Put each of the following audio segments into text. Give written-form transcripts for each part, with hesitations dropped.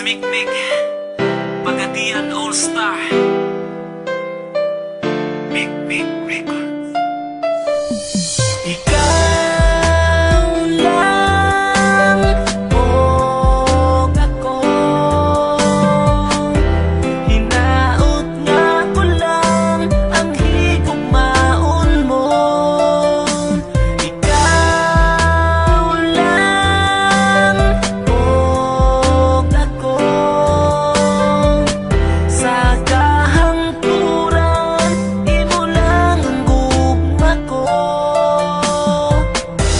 Mikmik Pagadian All-Star Mikmik Records. Ikaw lang o ako, hinaot nga ko lang ang higugmaon mo. Ikaw lang o ako, sa kahangturan imo lang ang gugma ko.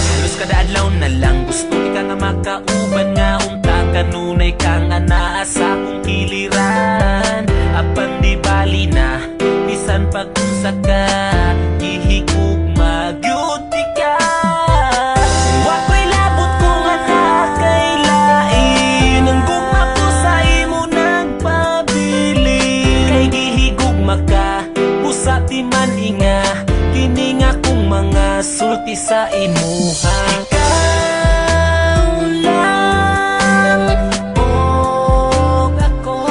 Halos kada adlaw na lang gusto ka nga makauban nga unta kanunay kang anaa sa akong kiliran. Apan di bali na bisan pag-unsa ka gihigugma gyud ka. Wako'y labot ko nga nakailain ang gugma ko sa imo nagpabilin. Kay gihigugma ka busa di man inga kini nga kong mga sulti sa imuha. Ikaw lang o ako,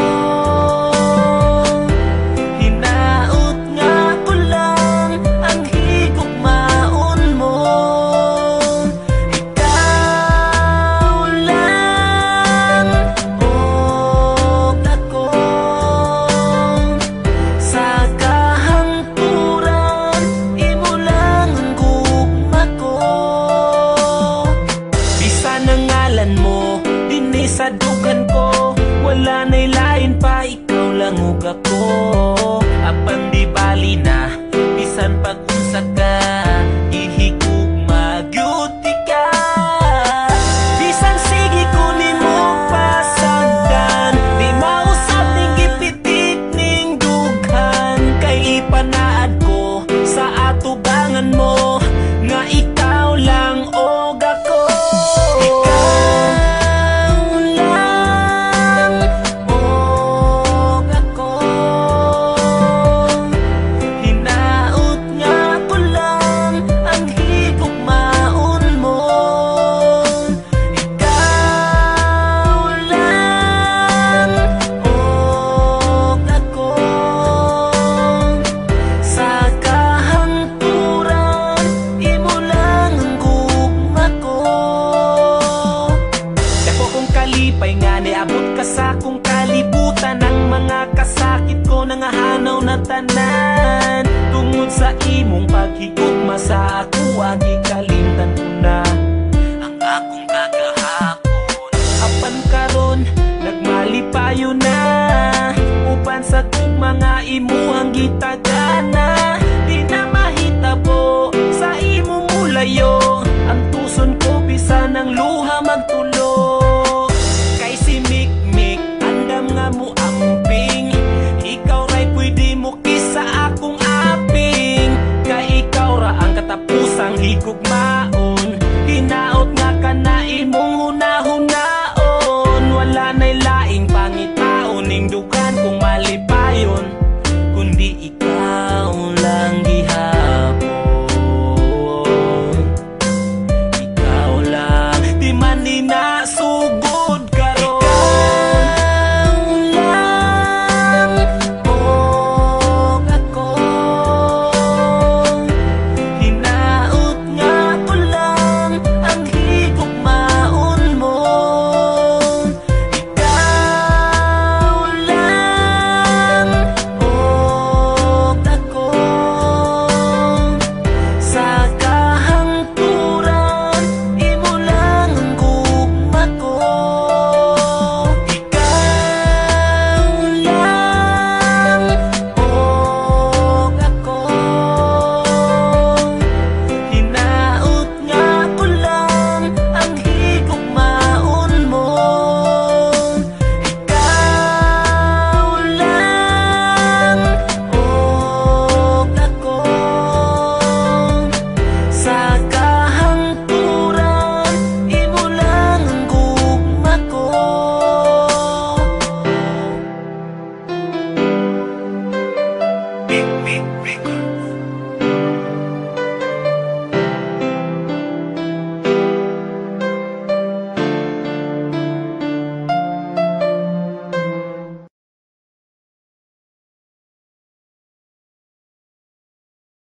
hinaot nga ko lang ang higugmaon mo. Ikaw lang o ako, sa kahangturan imo lang ang gugma ko. Bisan ang ngalan mo dinhi sa dugan ko, wala na'y lain pa, ikaw lang ug ako. Apan di bali na bisan pag-unsa ka gihigugma gyud ka. Bisan sige ko nimo pasagdan, di mausap ning gipitik ning dughan. Kay ipanaad ko sa atubangan mo nga ikaw lang og ako. Ikaw lang og ako, hinaot nga ko lang ang higugmaon mo. Ikaw lang og ako, sa kahangturan imo lang ang gugma ko. Dako kong kalipay nga niabot ka sa akong kalibutan. Ang mga kasakit ko nangahanaw na tanan tungod sa imong paghigugma sa ako. Gikalimtan ko na ang akong kagahapon. Apan karon nagmalipayo na uban sa tugma nga imuhang gitagana. Di na mahitabo sa imo mulayo ang tuson ko bisan ang luha magtulo. Kay si Mikmik andam nga mo amping, ikaw ra'y pwede mo kisa akong aping. Kay ikaw ra ang katapusang higugma